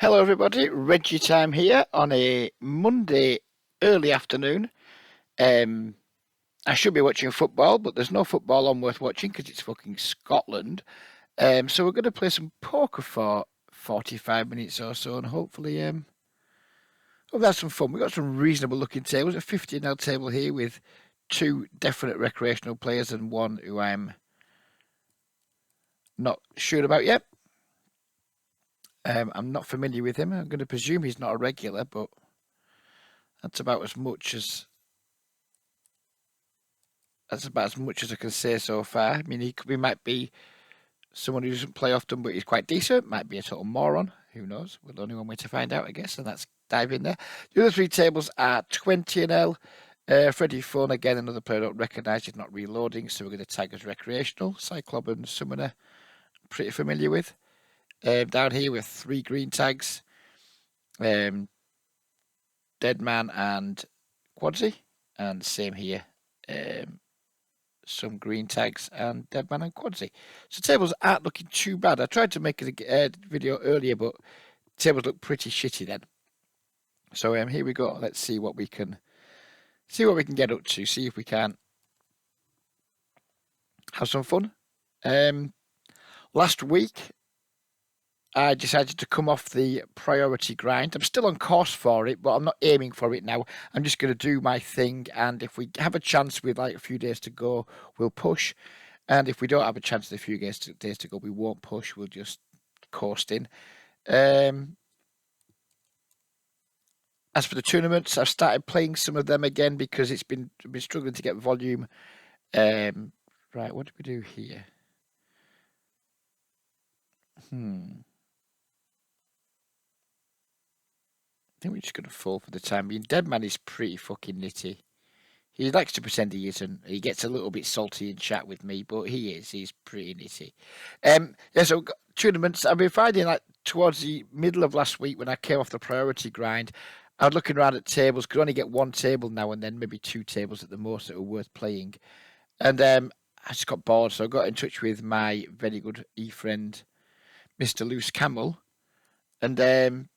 Hello everybody, Reggie time here on a Monday early afternoon. I should be watching football, but there's no football on worth watching because it's fucking Scotland. So we're going to play some poker for 45 minutes or so, and hopefully we'll have some fun. We've got some reasonable looking tables, a 15L table here with two definite recreational players and one who I'm not sure about yet. I'm not familiar with him. I'm going to presume he's not a regular, but that's about as much as I can say so far. I mean, he might be someone who doesn't play often, but he's quite decent. Might be a total moron. Who knows? We'll only one way to find out, I guess, and that's dive in there. The other three tables are 20L. Freddie Phone, again, another player I don't recognise. He's not reloading, so we're going to tag as recreational. Cyclob and Summoner, pretty familiar with. Down here, we have three green tags. Deadman and Quadsy. And same here. Some green tags and Deadman and Quadsy. So tables aren't looking too bad. I tried to make a video earlier, but tables look pretty shitty then. So here we go. Let's see what we can get up to. See if we can have some fun. Last week I decided to come off the priority grind. I'm still on course for it, but I'm not aiming for it now. I'm just going to do my thing, and if we have a chance with like a few days to go, we'll push. And if we don't have a chance with a few days to go, we won't push. We'll just coast in. As for the tournaments, I've started playing some of them again because I've been struggling to get volume. Right, what do we do here? I think we're just going to fall for the time being. Deadman is pretty fucking nitty. He likes to pretend he isn't. He gets a little bit salty in chat with me, but he is. He's pretty nitty. Yeah, so tournaments, I've been finding like towards the middle of last week when I came off the priority grind, I was looking around at tables, could only get one table now and then, maybe two tables at the most that were worth playing. And I just got bored, so I got in touch with my very good e-friend, Mr. Loose Camel, and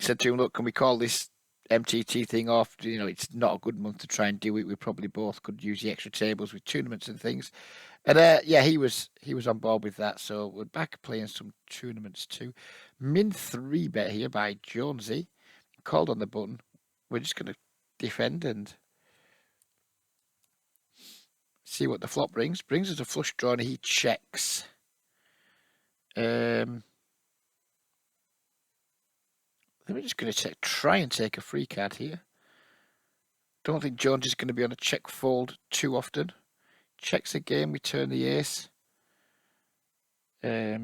said to him, look, can we call this MTT thing off? You know, it's not a good month to try and do it. We probably both could use the extra tables with tournaments and things. And yeah, he was on board with that. So we're back playing some tournaments too. Min 3 bet here by Jonesy. Called on the button. We're just going to defend and see what the flop brings. Brings us a flush draw and he checks. I think we're just going to try and take a free card here. Don't think Jones is going to be on a check fold too often. Checks again, we turn the ace. I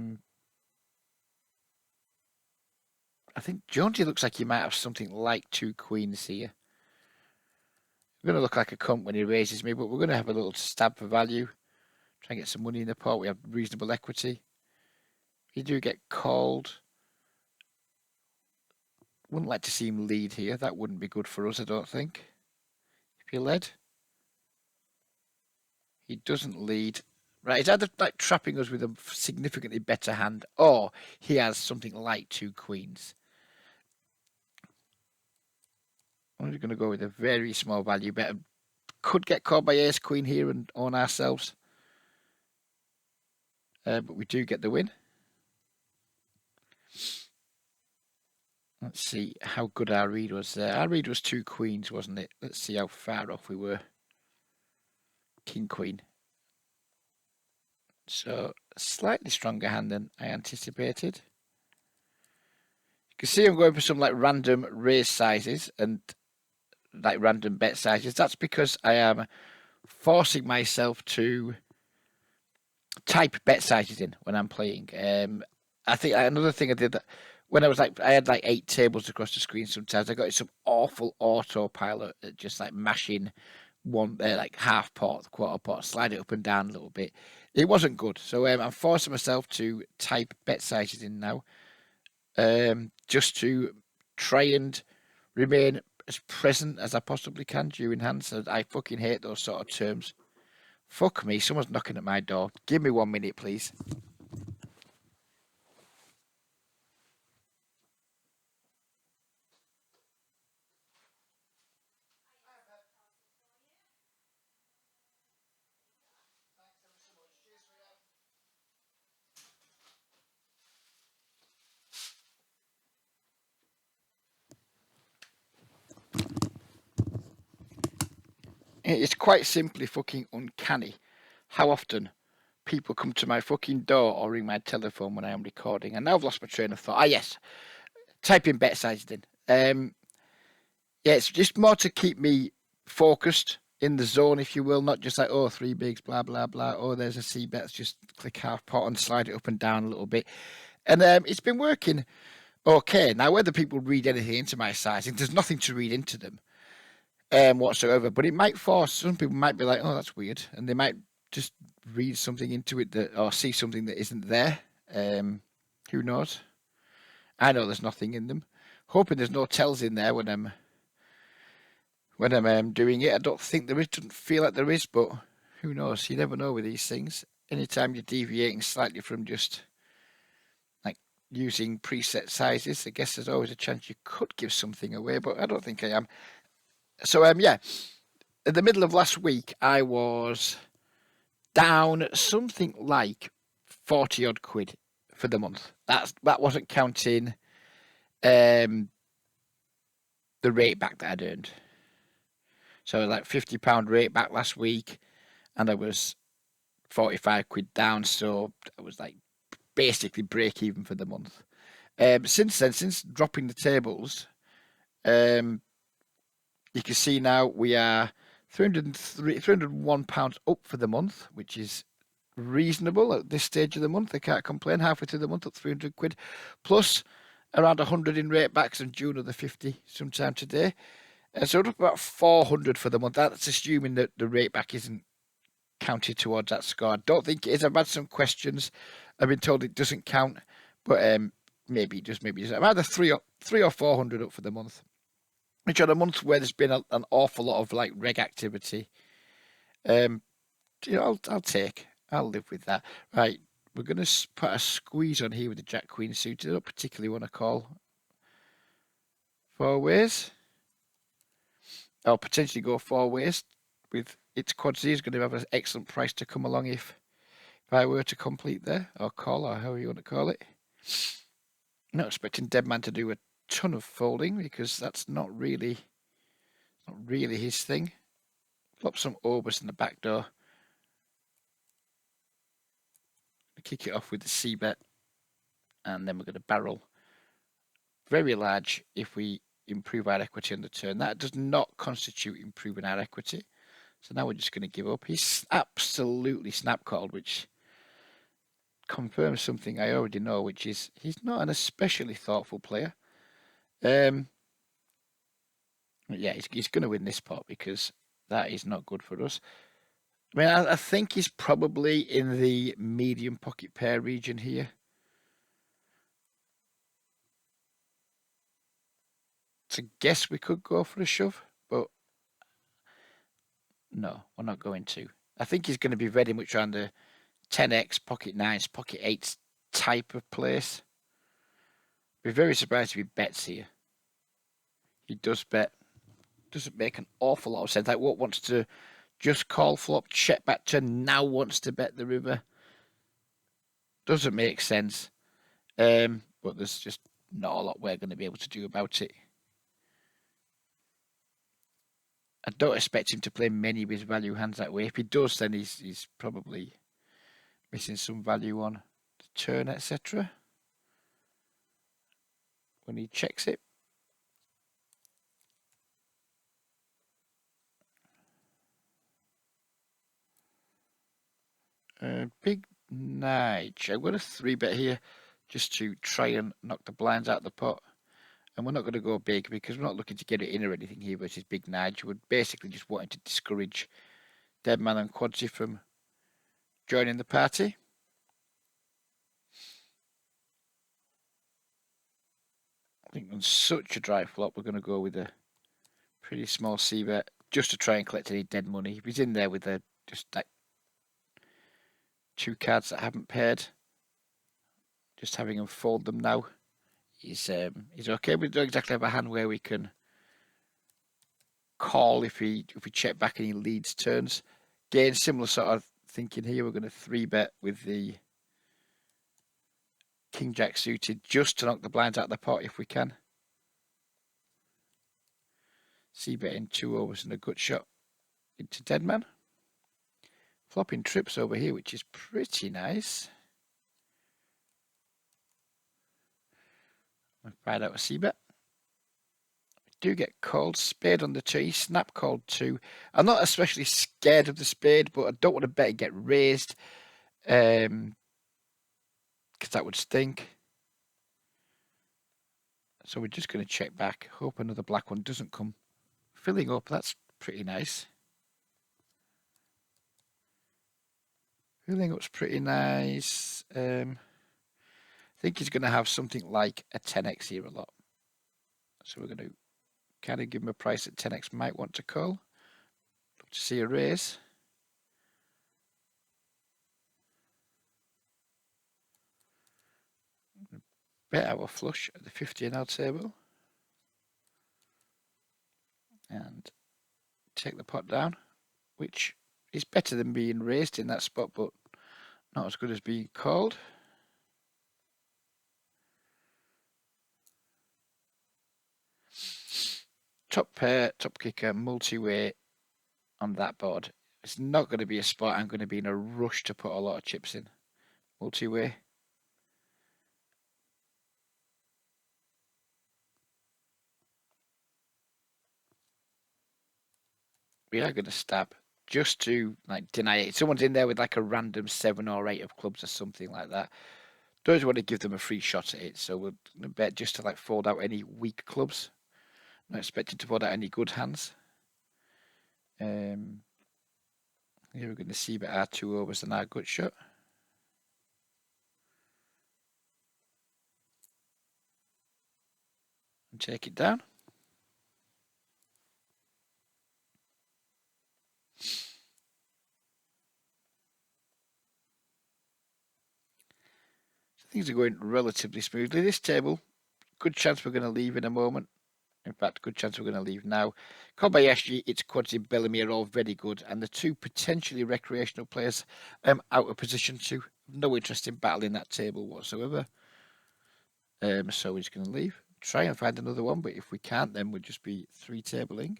think Jonesy looks like he might have something like two queens here. We're going to look like a cunt when he raises me, but we're going to have a little stab for value. Try and get some money in the pot. We have reasonable equity. If you do get called, wouldn't like to see him lead here. That wouldn't be good for us, I don't think. If you led, he doesn't lead. Right, he's either like trapping us with a significantly better hand, or he has something like two queens. I'm just going to go with a very small value bet. Could get called by ace queen here and own ourselves, but we do get the win. Let's see how good our read was there. Our read was two queens, wasn't it? Let's see how far off we were. King queen. So a slightly stronger hand than I anticipated. You can see I'm going for some like random raise sizes and like random bet sizes. That's because I am forcing myself to type bet sizes in when I'm playing. I think another thing I did that when I was like, I had like 8 tables across the screen sometimes. I got some awful autopilot at just like mashing one, like half pot, quarter pot, slide it up and down a little bit. It wasn't good. So I'm forcing myself to type bet sizes in now, just to try and remain as present as I possibly can during hands. So I fucking hate those sort of terms. Fuck me, someone's knocking at my door. Give me 1 minute, please. It's quite simply fucking uncanny how often people come to my fucking door or ring my telephone when I am recording. And now I've lost my train of thought. Ah, yes, type in bet sizes in. Yeah, it's just more to keep me focused in the zone, if you will, not just like, oh, three bigs, blah, blah, blah. Oh, there's a C bet, just click half pot and slide it up and down a little bit. And it's been working okay. Now, whether people read anything into my sizing, there's nothing to read into them whatsoever. But it might force, some people might be like, oh, that's weird. And they might just read something into it that, or see something that isn't there. Who knows? I know there's nothing in them. Hoping there's no tells in there when I'm doing it. I don't think there is. Doesn't feel like there is, but who knows? You never know with these things. Anytime you're deviating slightly from just like using preset sizes, I guess there's always a chance you could give something away, but I don't think I am. So yeah, in the middle of last week, I was down something like 40 odd quid for the month. That wasn't counting the rate back that I'd earned. So like £50 rate back last week, and I was 45 quid down, so I was like basically break even for the month. Since then, since dropping the tables, you can see now we are £301 up for the month, which is reasonable at this stage of the month. I can't complain. Halfway through the month at 300 quid, plus around 100 in rate backs and due another 50 sometime today. So up about 400 for the month. That's assuming that the rate back isn't counted towards that score. I don't think it is. I've had some questions. I've been told it doesn't count, but maybe just I'm either three or 400 up for the month. Which on a month where there's been an awful lot of like reg activity, I'll take. I'll live with that. Right, we're gonna put a squeeze on here with the Jack Queen suited. I don't particularly want to call four ways. Or potentially go four ways with ITSQUADSY is going to have an excellent price to come along if I were to complete there, or call, or however you want to call it. I'm not expecting Deadman to do a ton of folding because that's not really his thing. Flop some Obus in the back door. Kick it off with the C bet, and then we're going to barrel very large if we improve our equity on the turn. That does not constitute improving our equity. So now we're just going to give up. He's absolutely snap-called, which confirms something I already know, which is he's not an especially thoughtful player. Yeah, he's going to win this pot because that is not good for us. I mean, I think he's probably in the medium pocket pair region here. So guess we could go for a shove, but no, we're not going to. I think he's going to be very much around the 10x, pocket 9s, pocket 8s type of place. Be very surprised if he bets here. He does bet. Doesn't make an awful lot of sense. Like, what wants to just call flop, check back turn, now wants to bet the river. Doesn't make sense. But there's just not a lot we're going to be able to do about it. I don't expect him to play many of his value hands that way. If he does, then he's probably missing some value on the turn, etc. When he checks it. Big Nige. I'm going to 3-bet here just to try and knock the blinds out of the pot. And we're not going to go big because we're not looking to get it in or anything here versus Big Nige. We're basically just wanting to discourage Deadman and Quadsy from joining the party. I think on such a dry flop, we're going to go with a pretty small C-bet just to try and collect any dead money. If he's in there with just like 2 cards that haven't paired, just having him fold them now, he's okay. We don't exactly have a hand where we can call if we check back and he leads turns. Again, similar sort of thinking here. We're going to 3-bet with the King Jack suited just to knock the blinds out of the pot if we can. C-betting 2 overs and a gut shot. into dead man. Flopping trips over here, which is pretty nice. I'll find out a c-bet. Do get called. Spade on the tee. Snap called 2. I'm not especially scared of the spade, but I don't want to bet it get raised. Because that would stink. So we're just going to check back. Hope another black one doesn't come filling up. That's pretty nice. Filling up's pretty nice. I think he's going to have something like a 10x here a lot. So we're going to kind of give him a price at 10x. Might want to call. Love to see a raise. Bet our flush at the 50NL table. And take the pot down, which is better than being raised in that spot, but not as good as being called. Top pair, top kicker, multi-way on that board. It's not going to be a spot I'm going to be in a rush to put a lot of chips in. Multi-way. We are going to stab just to like deny it. Someone's in there with like a random 7 or 8 of clubs or something like that. Don't want to give them a free shot at it, so we'll bet just to like fold out any weak clubs. Not expected to fold out any good hands. Here we're going to see bet our 2 overs and our gut shot. And take it down. Things are going relatively smoothly. This table, good chance we're going to leave in a moment. In fact, good chance we're going to leave now. Kobayashi, ITSQUADSY, Bellamy are all very good. And the 2 potentially recreational players out of position to no interest in battling that table whatsoever. So we're just going to leave. Try and find another one, but if we can't, then we'll just be 3 tabling.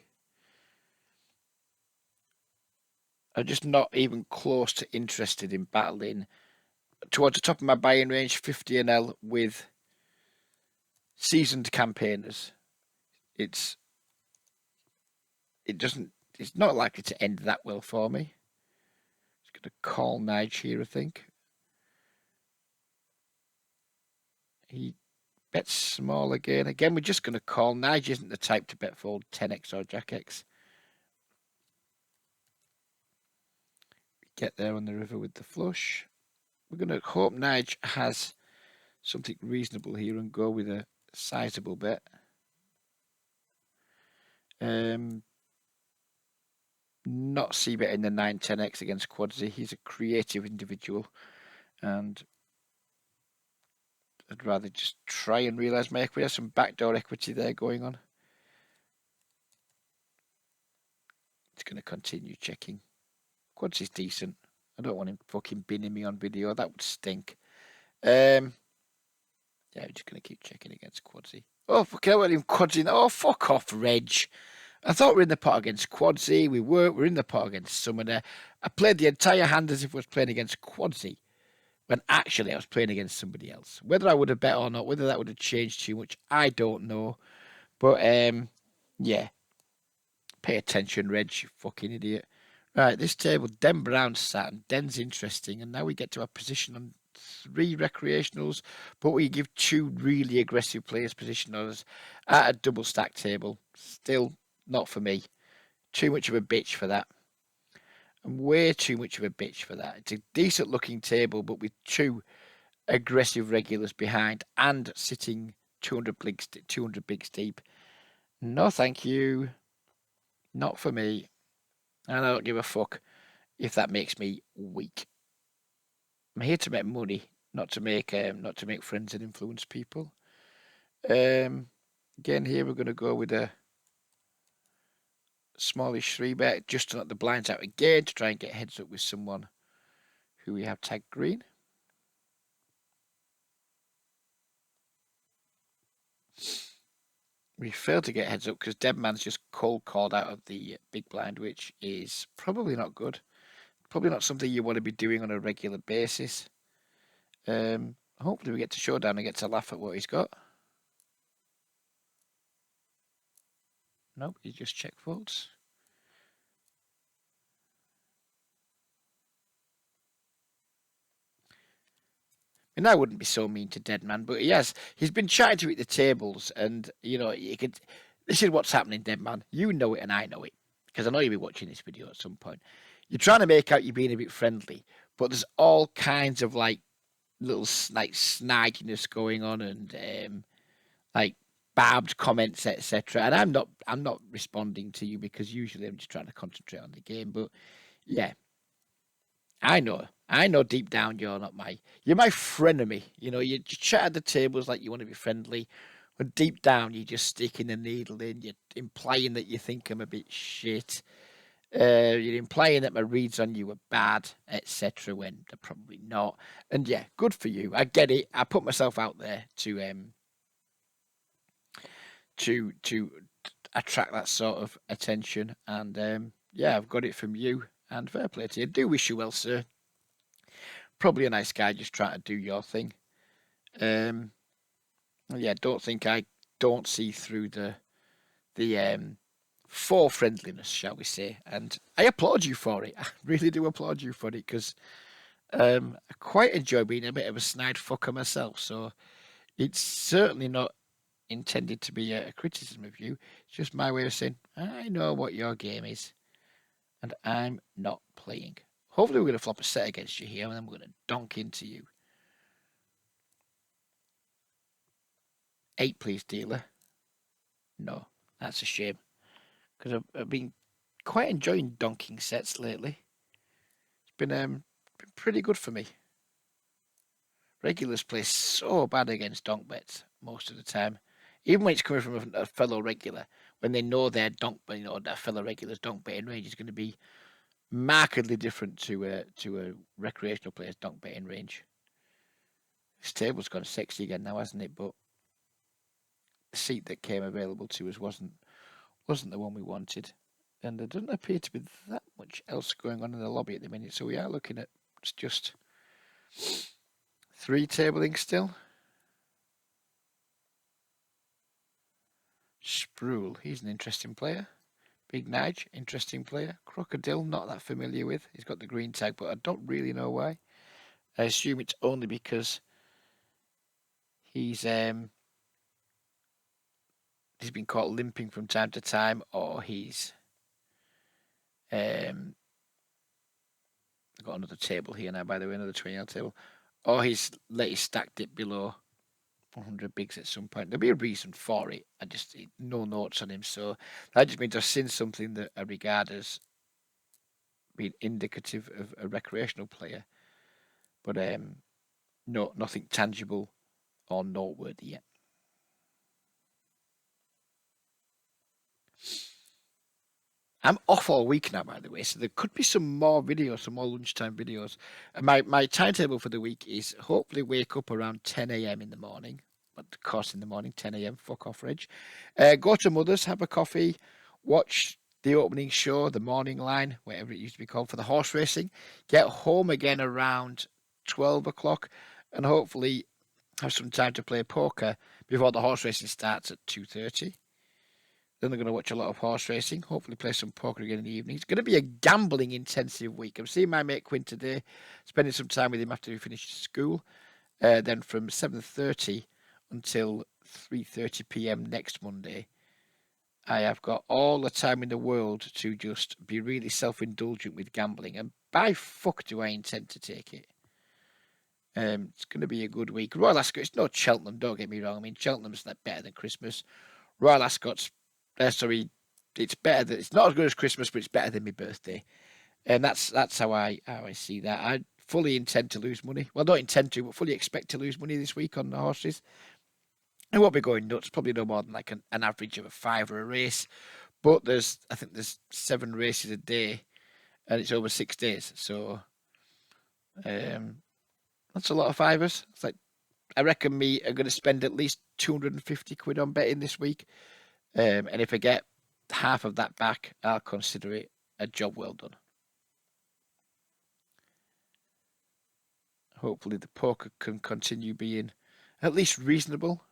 I'm just not even close to interested in battling towards the top of my buying range, 50NL with seasoned campaigners. It's not likely to end that well for me. Just going to call Nige here, I think. He bets small again. Again, we're just going to call. Nige isn't the type to bet fold 10x or Jack X. We get there on the river with the flush. We're going to hope Nige has something reasonable here and go with a sizable bet. Not c-betting the 9-10x against Quadsy. He's a creative individual, and I'd rather just try and realise my equity. There's some backdoor equity there going on. It's going to continue checking. Quadsy's decent. I don't want him fucking binning me on video. That would stink. Yeah, I'm just going to keep checking against Quadsy. Oh, fucking hell, I want him Quadsy. Oh, fuck off, Reg. I thought we were in the pot against Quadsy. We weren't. We're in the pot against Summoner. I played the entire hand as if I was playing against Quadsy, when actually I was playing against somebody else. Whether I would have bet or not, whether that would have changed too much, I don't know. But, yeah. Pay attention, Reg, you fucking idiot. Right, this table, Den Brown's sat, and Den's interesting, and now we get to our position on 3 recreationals, but we give 2 really aggressive players position on us at a double stack table. Still not for me. Too much of a bitch for that. And way too much of a bitch for that. It's a decent looking table, but with 2 aggressive regulars behind and sitting 200 bigs deep. No, thank you. Not for me. And I don't give a fuck if that makes me weak. I'm here to make money, not to make friends and influence people. Again, here we're going to go with a smallish 3-bet, just to knock the blinds out again to try and get heads up with someone who we have tagged green. We failed to get heads up because Deadman's just cold called out of the big blind, which is probably not good. Probably not something you want to be doing on a regular basis. Hopefully we get to showdown and get to laugh at what he's got. Nope, he just check folds. And I wouldn't be so mean to Deadman, but he's been chatting to me at the tables, and you could. This is what's happening, Deadman. You know it, and I know it because I know you'll be watching this video at some point. You're trying to make out you're being a bit friendly, but there's all kinds of like little like snagginess going on, and like barbed comments, etc. And I'm not responding to you because usually I'm just trying to concentrate on the game. But yeah, I know deep down you're my frenemy. You chat at the tables like you want to be friendly, but deep down you're just sticking the needle in. You're implying that you think I'm a bit shit. You're implying that my reads on you are bad, etc. When they're probably not. And yeah, good for you. I get it. I put myself out there to attract that sort of attention, and yeah, I've got it from you. And fair play to you. Do wish you well, sir. Probably a nice guy, just trying to do your thing. Um, yeah, don't think I don't see through the for friendliness, shall we say? And I applaud you for it. I really do applaud you for it because I quite enjoy being a bit of a snide fucker myself. So it's certainly not intended to be a criticism of you. It's just my way of saying I know what your game is, and I'm not playing. Hopefully, we're going to flop a set against you here, and then we're going to donk into you. 8, please, dealer. No, that's a shame because I've been quite enjoying donking sets lately. It's been pretty good for me. Regulars play so bad against donk bets most of the time, even when it's coming from a fellow regular. When they know their their fellow regular's donk betting range is going to be markedly different to a recreational player's donk betting range. This table's gone sexy again now, hasn't it? But the seat that came available to us wasn't the one we wanted, and there doesn't appear to be that much else going on in the lobby at the minute. So we are looking at just 3 tabling still. Sproul, he's an interesting player. Big Nige, interesting player. Crocodile, not that familiar with. He's got the green tag, but I don't really know why. I assume it's only because he's been caught limping from time to time, or he's I've got another table here now, by the way, another 20L table, or he's stacked it below 100 bigs at some point. There'll be a reason for it. I just no notes on him, so that just means I've seen something that I regard as being indicative of a recreational player, but no, nothing tangible or noteworthy yet. I'm off all week now, by the way, so there could be some more videos, some more lunchtime videos. And my timetable for the week is hopefully wake up around 10 a.m. in the morning. But of course, in the morning, 10 a.m. Fuck off, Reg. Go to Mother's, have a coffee, watch the opening show, the morning line, whatever it used to be called, for the horse racing. Get home again around 12 o'clock, and hopefully have some time to play poker before the horse racing starts at 2:30. Then they're going to watch a lot of horse racing, hopefully play some poker again in the evening. It's going to be a gambling intensive week. I'm seeing my mate Quinn today, spending some time with him after he finished school. Then from 7:30 until 3:30 p.m. next Monday, I have got all the time in the world to just be really self-indulgent with gambling. And by fuck do I intend to take it. It's going to be a good week. Royal Ascot, it's not Cheltenham, don't get me wrong. I mean, Cheltenham's not better than Christmas. Royal Ascot's it's better. It's not as good as Christmas, but it's better than my birthday, and that's how I see that. I fully intend to lose money. Well, not intend to, but fully expect to lose money this week on the horses. I won't be going nuts. Probably no more than like an average of a £5 a race. But I think there's 7 races a day, and it's over 6 days. So that's a lot of fivers. It's like I reckon me are going to spend at least 250 quid on betting this week. And if I get half of that back, I'll consider it a job well done. Hopefully the poker can continue being at least reasonable.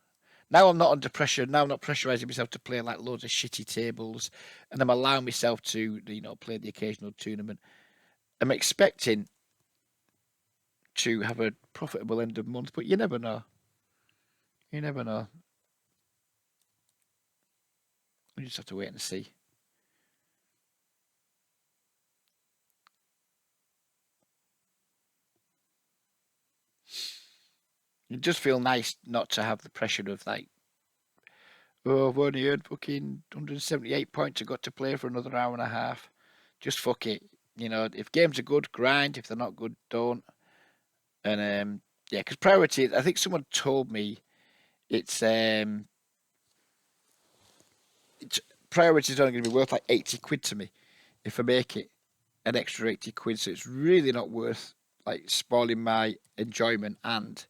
Now I'm not under pressure. Now I'm not pressurizing myself to play like loads of shitty tables, and I'm allowing myself to, play the occasional tournament. I'm expecting to have a profitable end of month, but you never know. You never know. We just have to wait and see. It just feel nice not to have the pressure of like, oh, I've only earned fucking 178 points. I've got to play for another hour and a half. Just fuck it. If games are good, grind. If they're not good, don't. And yeah, because priority. I think someone told me it's priority is only going to be worth like 80 quid to me if I make it an extra 80 quid. So it's really not worth like spoiling my enjoyment and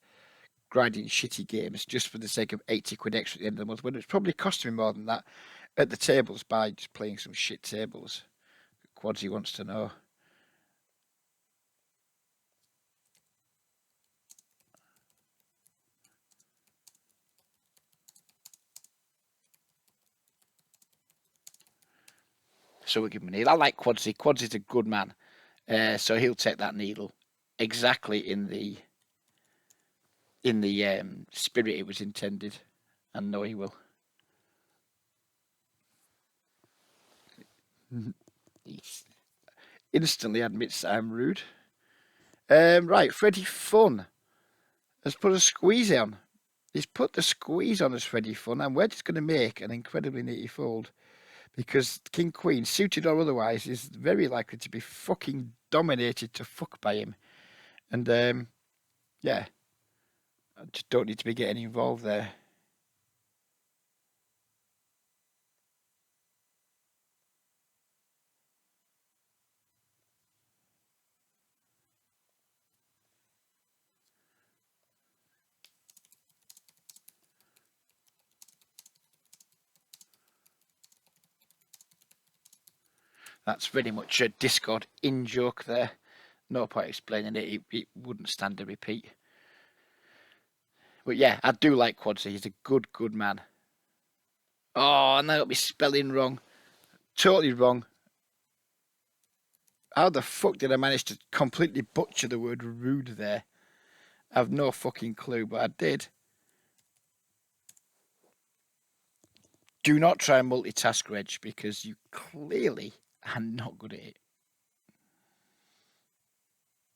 grinding shitty games just for the sake of 80 quid extra at the end of the month, when it's probably costing me more than that at the tables by just playing some shit tables. Quadsy wants to know. So we give him a needle. I like Quadsy. Quadsy's a good man. So he'll take that needle exactly in the spirit it was intended. And know he will. He instantly admits I'm rude. Right, Freddie Fun has put a squeeze on. He's put the squeeze on as Freddie Fun, and we're just going to make an incredibly nitty fold because King Queen, suited or otherwise, is very likely to be fucking dominated to fuck by him. And yeah, I just don't need to be getting involved there. That's very much a Discord in joke there. No point explaining it. It wouldn't stand a repeat. But yeah, I do like Quadsy. He's a good, good man. Oh, and I got my spelling wrong. Totally wrong. How the fuck did I manage to completely butcher the word rude there? I have no fucking clue, but I did. Do not try and multitask, Reg, because you clearly are not good at it.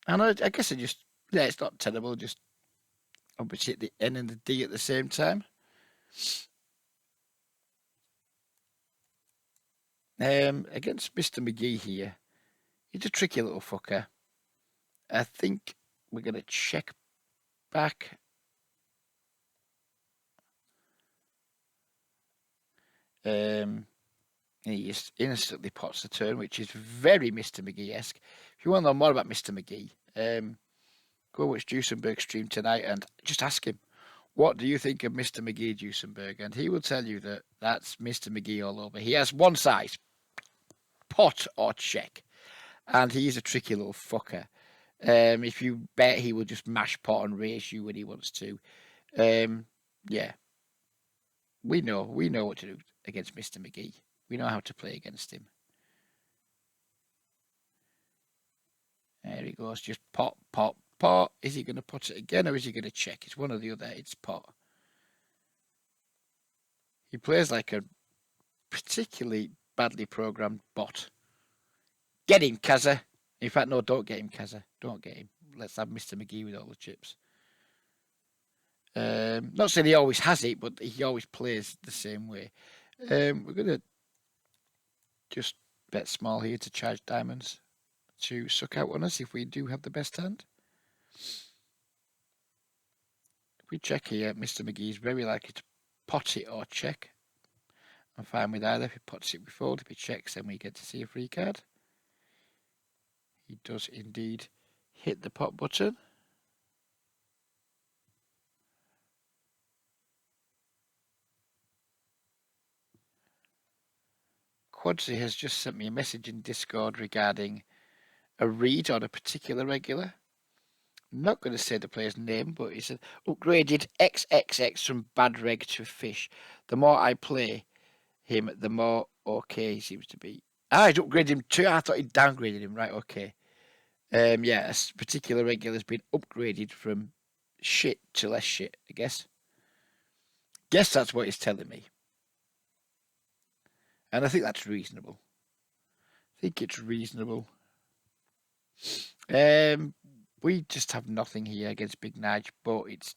And I guess it's not terrible, just obviously hit the N and the D at the same time. Against Mr. McGee here, he's a tricky little fucker. I think we're going to check back. He just instantly pots the turn, which is very Mr. McGee-esque. If you want to know more about Mr. McGee, go watch Duesenberg's stream tonight and just ask him, what do you think of Mr. McGee Duesenberg? And he will tell you that that's Mr. McGee all over. He has one size, pot or check. And he's a tricky little fucker. If you bet, he will just mash pot and raise you when he wants to. Yeah. We know what to do against Mr. McGee. We know how to play against him. There he goes, just pot, pot, pot. Is he going to put it again or is he going to check? It's one or the other. It's pot. He plays like a particularly badly programmed bot. Get him, Kazza. In fact, no, don't get him, Kazza. Don't get him. Let's have Mr. McGee with all the chips. Not saying he always has it, but he always plays the same way. We're going to just bet small here to charge diamonds to suck out on us if we do have the best hand. If we check here, Mr. McGee is very likely to pot it or check. I'm fine with either. If he pots it, we fold. If he checks, then we get to see a free card. He does indeed hit the pot button. Quadsy has just sent me a message in Discord regarding a read on a particular regular. I'm not going to say the player's name, but he said, upgraded XXX from bad reg to fish. The more I play him, the more okay he seems to be. He'd upgraded him too. I thought he'd downgraded him. Right, okay. Yeah, a particular regular's been upgraded from shit to less shit, I guess. Guess that's what he's telling me. And I think that's reasonable. I think it's reasonable. We just have nothing here against Big Nige, but it's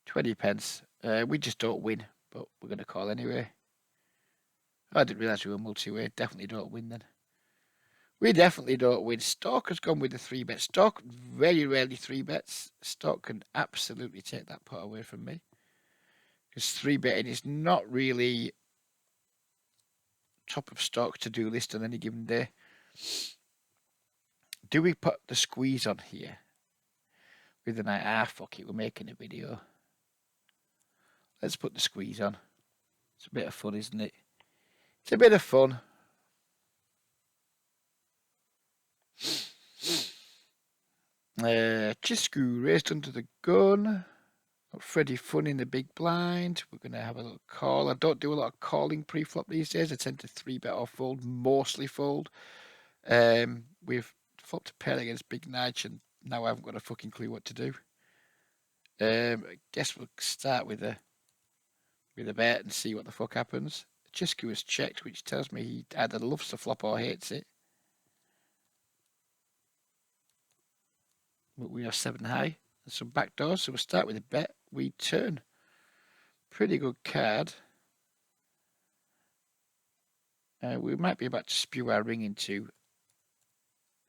20 pence. We just don't win, but we're going to call anyway. I didn't realise we were multi-way. Definitely don't win then. We definitely don't win. Stork has gone with the 3-bet. Stork very rarely 3-bets. Stork can absolutely take that pot away from me. Because 3-betting is not really top of stock to-do list on any given day. Do we put the squeeze on here? With the night, fuck it, we're making a video. Let's put the squeeze on. It's a bit of fun, isn't it? It's a bit of fun. Chisku raised under the gun. Got Freddy Fun in the big blind. We're going to have a little call. I don't do a lot of calling pre-flop these days. I tend to 3-bet or fold, mostly fold. We've flopped a pair against Big Nige, and now I haven't got a fucking clue what to do. I guess we'll start with a bet and see what the fuck happens. Chisku has checked, which tells me he either loves to flop or hates it. But we are 7 high. There's some back doors, so we'll start with a bet. We turn. Pretty good card. We might be about to spew our ring into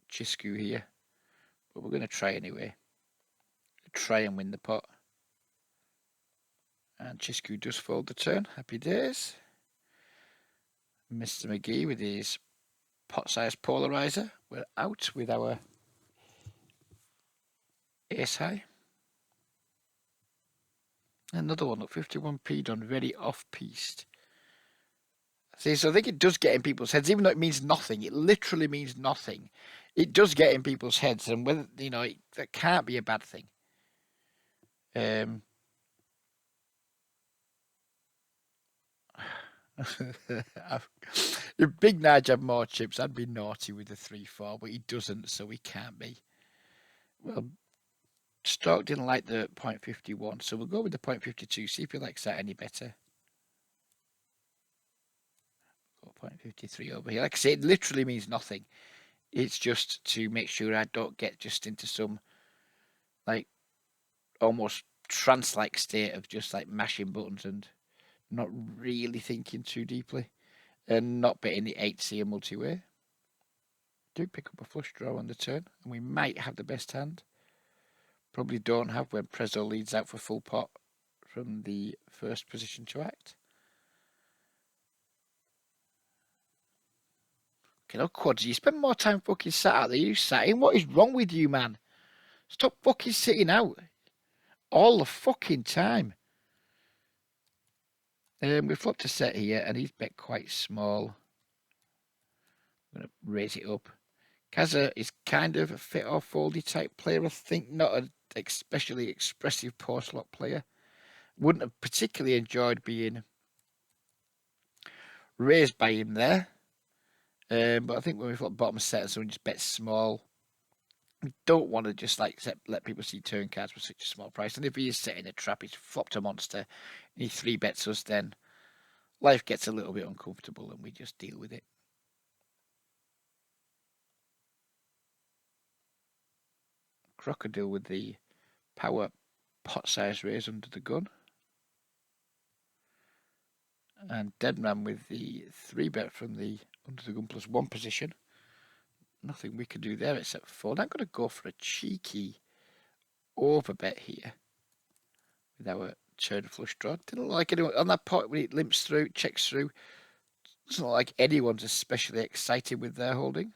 Chisku here, but we're going to try anyway. Try and win the pot. And Chisku does fold the turn. Happy days. Mr. McGee with his pot-size polarizer. We're out with our ace high. Another one, look, 51p done, very off-piste. See, so I think it does get in people's heads, even though it means nothing. It literally means nothing. It does get in people's heads, and whether, you know, that can't be a bad thing. If Big Nige had more chips, I'd be naughty with the 3-4, but he doesn't, so he can't be. Well, Stark didn't like the 0.51, so we'll go with the 0.52, see if he likes that any better. 0.53 over here. Like I say, it literally means nothing. It's just to make sure I don't get just into some, like, almost trance-like state of just, like, mashing buttons and not really thinking too deeply. And not betting the 8C multi-way. Do pick up a flush draw on the turn, and we might have the best hand. Probably don't have when Prezzo leads out for full pot from the first position to act. Okay, no, Quads, you spend more time fucking sat out there. You sat in. What is wrong with you, man? Stop fucking sitting out all the fucking time. We flopped a set here, and he's bet quite small. I'm going to raise it up. Kaza is kind of a fit or foldy type player, I think, not an especially expressive post-lock player. Wouldn't have particularly enjoyed being raised by him there. But I think when we flop bottom set, someone just bet small. We don't want to just like let people see turn cards with such a small price. And if he is setting a trap, he's flopped a monster, and he 3-bets us, then life gets a little bit uncomfortable and we just deal with it. Crocodile with the power pot size raise under the gun. And Deadman with the 3-bet from the under the gun +1 position. Nothing we can do there except fold. I'm going to go for a cheeky overbet here with our turn flush draw. Didn't look like anyone on that pot when it limps through, checks through. Doesn't look like anyone's especially excited with their holding.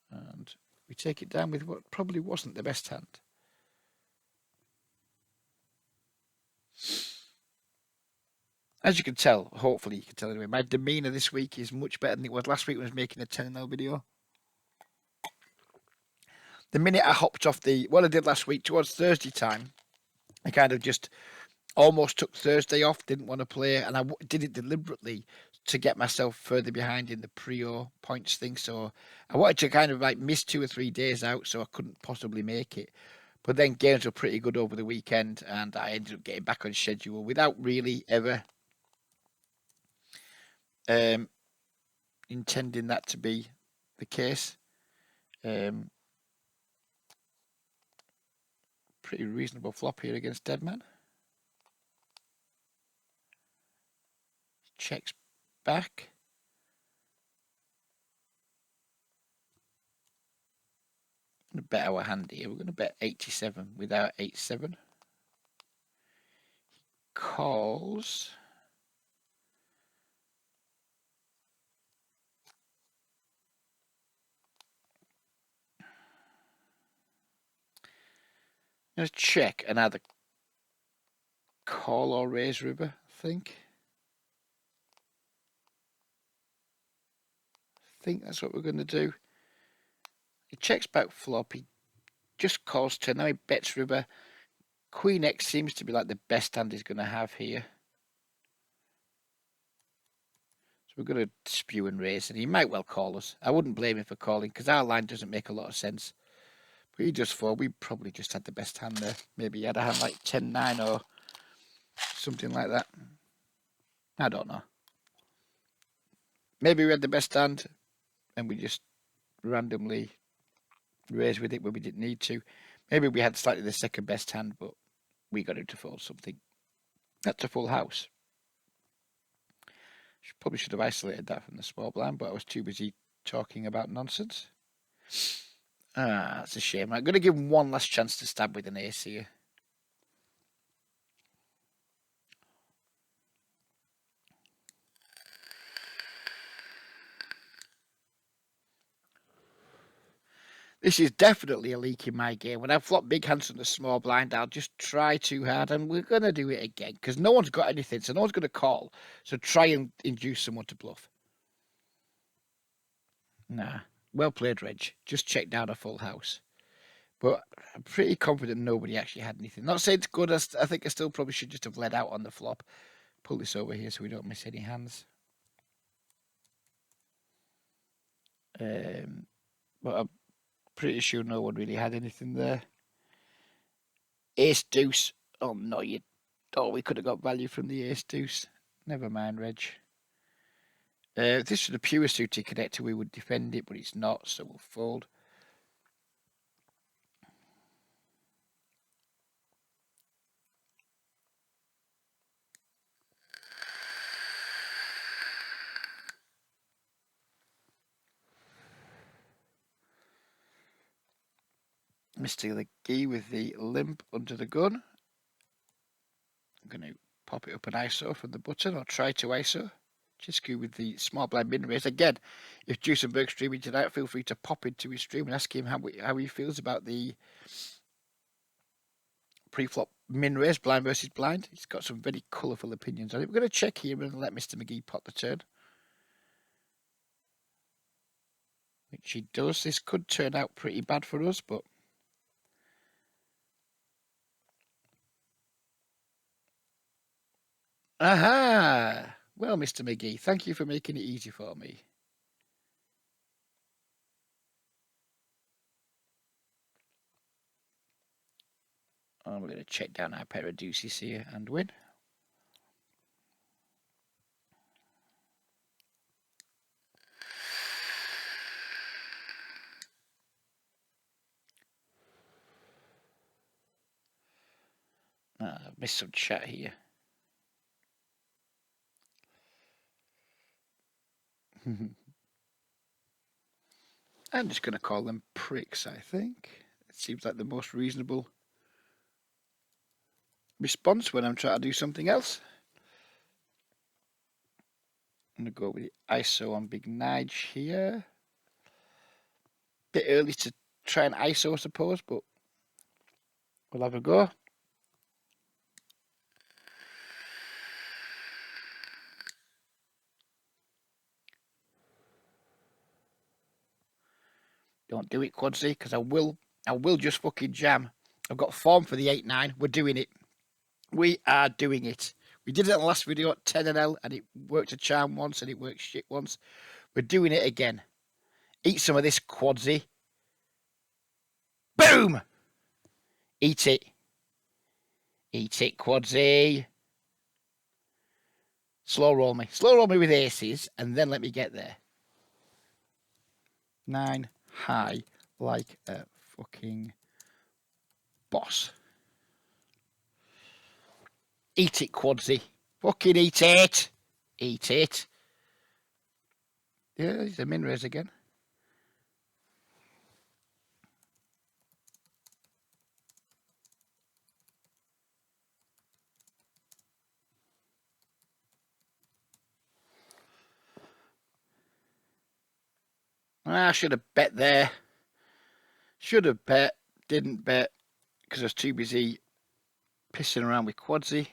And we take it down with what probably wasn't the best hand. As you can tell, hopefully you can tell anyway, my demeanour this week is much better than it was last week when I was making a 10-0 video. The minute I hopped off what I did last week towards Thursday time, I kind of just almost took Thursday off, didn't want to play, and I did it deliberately to get myself further behind in the pre-O points thing. So I wanted to kind of like miss 2 or 3 days out so I couldn't possibly make it. But then games were pretty good over the weekend, and I ended up getting back on schedule without really ever intending that to be the case. Pretty reasonable flop here against Deadman. Checks back. I'm going to bet our hand here. We're going to bet 87 without 87. Calls. Let's check and either call or raise river, I think. I think that's what we're going to do. He checks back flop. He just calls turn. Now he bets river. Queen X seems to be like the best hand he's going to have here. So we're going to spew and raise, and he might well call us. I wouldn't blame him for calling because our line doesn't make a lot of sense. But he just thought we probably just had the best hand there. Maybe he had a hand like 10-9 or something like that. I don't know. Maybe we had the best hand and we just randomly raised with it when we didn't need to. Maybe we had slightly the second best hand, but we got him to fold something. That's a full house. Probably should have isolated that from the small blind, but I was too busy talking about nonsense. That's a shame. I'm going to give him one last chance to stab with an ace here. This is definitely a leak in my game. When I flop big hands from the small blind, I'll just try too hard, and we're going to do it again, because no one's got anything, so no one's going to call. So try and induce someone to bluff. Nah. Well played, Reg. Just check down a full house. But I'm pretty confident nobody actually had anything. Not saying it's good. I think I still probably should just have let out on the flop. Pull this over here so we don't miss any hands. But I'm pretty sure no one really had anything there. Ace deuce. Oh no, we could have got value from the ace deuce. Never mind, Reg. If this was a pure suited connector, we would defend it, but it's not, so we'll fold. Mr. McGee with the limp under the gun. I'm going to pop it up an ISO from the button, or try to ISO. ITSQUADSY with the small blind min raise. Again, if Juicenberg's streaming tonight, feel free to pop into his stream and ask him how he feels about the pre-flop min raise, blind versus blind. He's got some very colourful opinions on it. We're going to check here and let Mr. McGee pot the turn. Which he does. This could turn out pretty bad for us, but aha! Well, Mr. McGee, thank you for making it easy for me. I'm going to check down our pair of deuces here and win. I've missed some chat here. I'm just going to call them pricks, I think. It seems like the most reasonable response when I'm trying to do something else. I'm going to go with the ISO on Big Nige here. Bit early to try and ISO, I suppose, but we'll have a go. Can't do it, Quadsy, because I will just fucking jam. I've got form for the 8-9. We're doing it. We are doing it. We did it in the last video at 10-L, and it worked a charm once, and it worked shit once. We're doing it again. Eat some of this, Quadsy. Boom! Eat it. Eat it, Quadsy. Slow roll me. Slow roll me with aces, and then let me get there. 9 high, like a fucking boss. Eat it, Quadsy. Fucking eat it. Eat it. Yeah, there's a min raise again. I should have bet there. Should have bet. Didn't bet because I was too busy pissing around with Quadsy.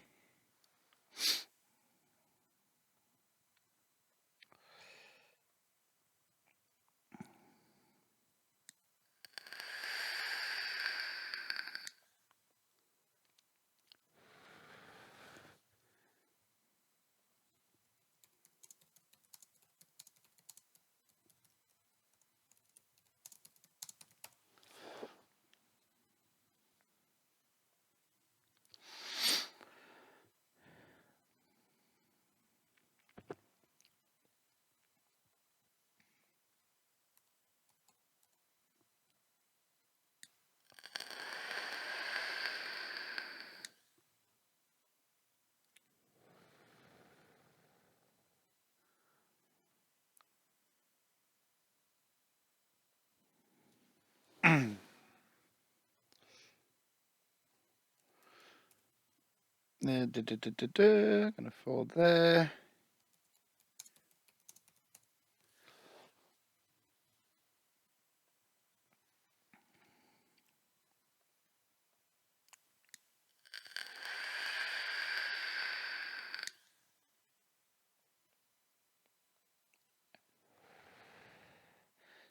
Gonna fold there.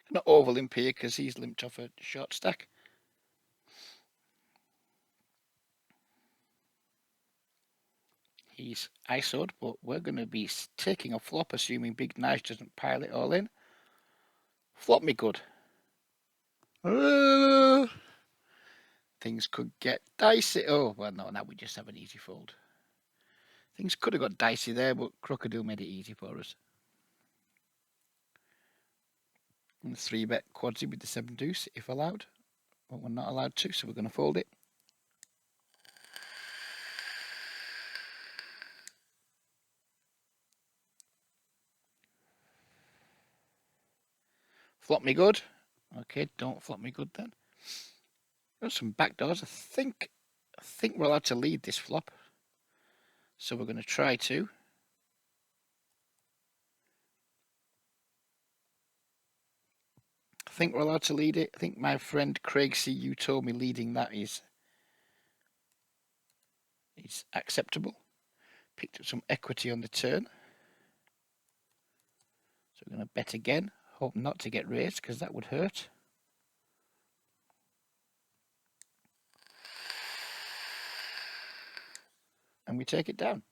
Not over limp here because he's limped off a short stack. He's ISO'd, but we're going to be taking a flop, assuming Big Nice doesn't pile it all in. Flop me good. Things could get dicey. Oh, well, no, now we just have an easy fold. Things could have got dicey there, but Crocodile made it easy for us. And 3-bet Quadsy with the 7 deuce, if allowed. But we're not allowed to, so we're going to fold it. Flop me good. Okay, don't flop me good then. Got some backdoors. I think we're allowed to lead this flop. So we're going to try to. I think we're allowed to lead it. I think my friend Craig C. You told me leading that is acceptable. Picked up some equity on the turn. So we're going to bet again. Hope not to get raised because that would hurt. And we take it down.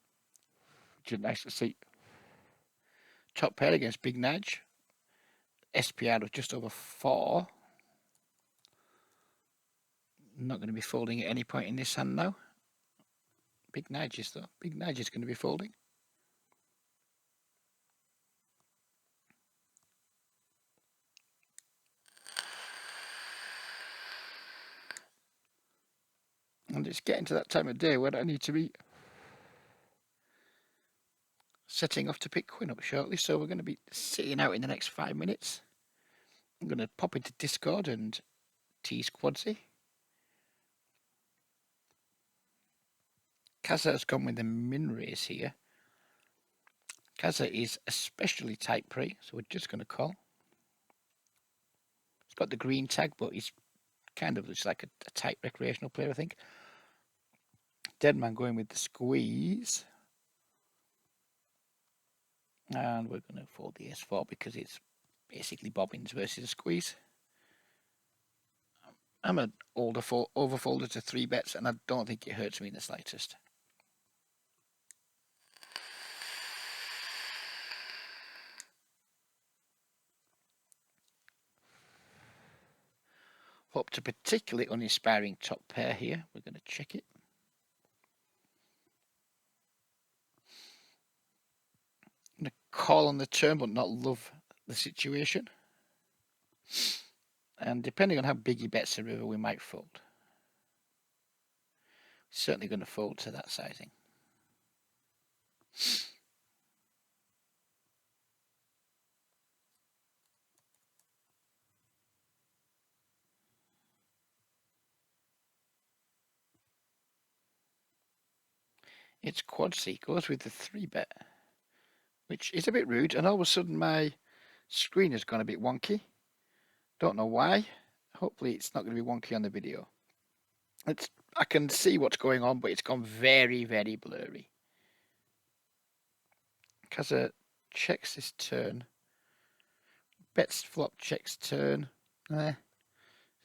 Which is nice to see. Top pair against Big Nudge. SPR of just over 4. Not going to be folding at any point in this hand now. Big Nudge though. Big Nudge is going to be folding. And it's getting to that time of day where I need to be setting off to pick Quinn up shortly. So we're going to be sitting out in the next 5 minutes. I'm going to pop into Discord and ITSQUADSY. Kaza has gone with the min raise here. Kaza is especially tight pre, so we're just going to call. He's got the green tag, but he's kind of looks like a tight recreational player, I think. Deadman going with the squeeze. And we're going to fold the S4 because it's basically bobbins versus a squeeze. I'm an overfolder to 3 bets, and I don't think it hurts me in the slightest. Hope to particularly uninspiring top pair here. We're going to check it. I'm going to call on the turn, but not love the situation. And depending on how big he bets the river, we might fold. Certainly going to fold to that sizing. It's quadsy, goes with the 3 bet, which is a bit rude. And all of a sudden my screen has gone a bit wonky. Don't know why. Hopefully it's not going to be wonky on the video. I can see what's going on, but it's gone very, very blurry. Kaza checks this turn. Bets flop, checks turn.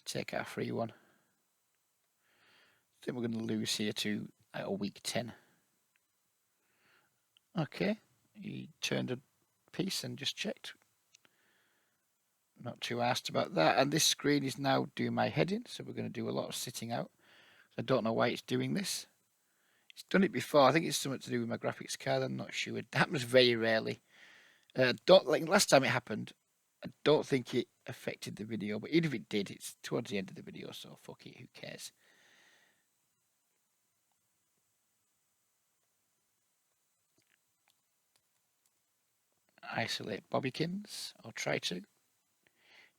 Take our free one. I think we're going to lose here to a weak 10. Okay, he turned a piece and just checked. Not too asked about that. And this screen is now doing my heading, so we're going to do a lot of sitting out. I don't know why it's doing this. It's done it before. I think it's something to do with my graphics card. I'm not sure. It happens very rarely. Don't like last time it happened. I don't think it affected the video, but even if it did, it's towards the end of the video, so fuck it. Who cares? Isolate Bobbykins. I'll try to.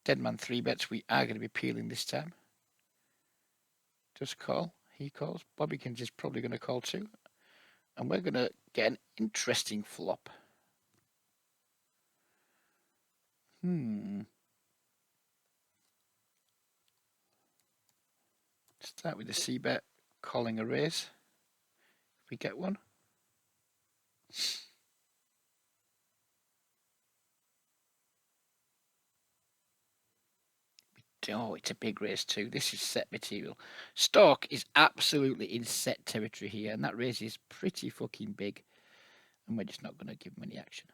Deadman 3 bets. We are going to be peeling this time. Just call. He calls. Bobbykins is probably going to call too. And we're going to get an interesting flop. Start with the C bet, calling a raise. If we get one. Oh, it's a big raise too. This is set material. Stork is absolutely in set territory here, and that raise is pretty fucking big. And we're just not going to give him any action.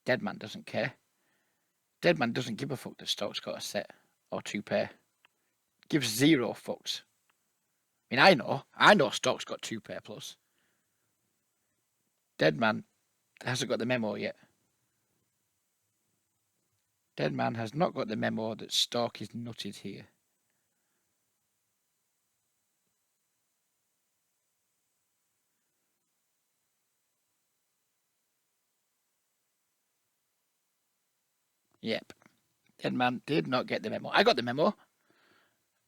Deadman doesn't care. Deadman doesn't give a fuck that Stork's got a set or 2 pair. Gives 0 fucks. I mean, I know Stork's got 2 pair plus. Deadman hasn't got the memo yet. Deadman has not got the memo that Stork is nutted here. Yep. Deadman did not get the memo. I got the memo.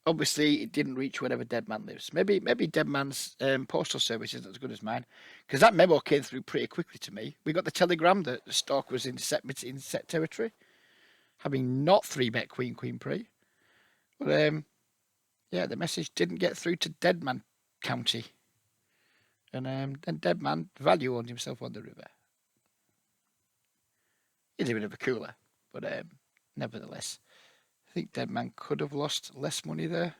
Obviously, it didn't reach wherever Deadman lives. Maybe Deadman's postal service isn't as good as mine, because that memo came through pretty quickly to me. We got the telegram that the Stork was in set territory, having not 3 bet Queen pre. But yeah, the message didn't get through to Deadman County, and then Deadman value owned himself on the river. He's a bit of a cooler, but nevertheless. I think Deadman could have lost less money there.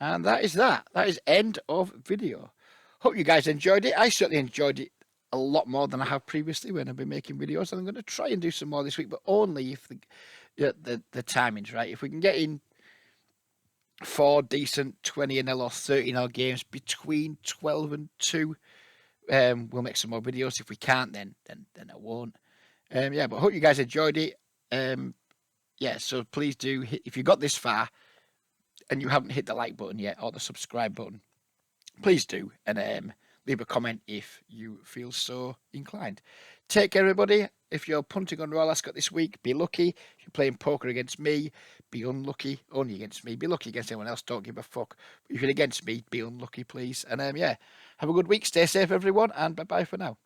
And that is that. That is end of video. Hope you guys enjoyed it. I certainly enjoyed it a lot more than I have previously when I've been making videos. And I'm going to try and do some more this week, but only if the timing's right. If we can get in 4 decent 20-0 or 30-0 games between 12 and 2, we'll make some more videos. If we can't, then I won't. Yeah, but I hope you guys enjoyed it. Yeah, so please do hit, if you got this far and you haven't hit the like button yet or the subscribe button, please do, and leave a comment if you feel so inclined. Take care, everybody. If you're punting on Royal Ascot this week, be lucky. If you're playing poker against me, be unlucky. Only against me. Be lucky against anyone else. Don't give a fuck. If you're against me, be unlucky, please. And yeah, have a good week. Stay safe, everyone, and bye-bye for now.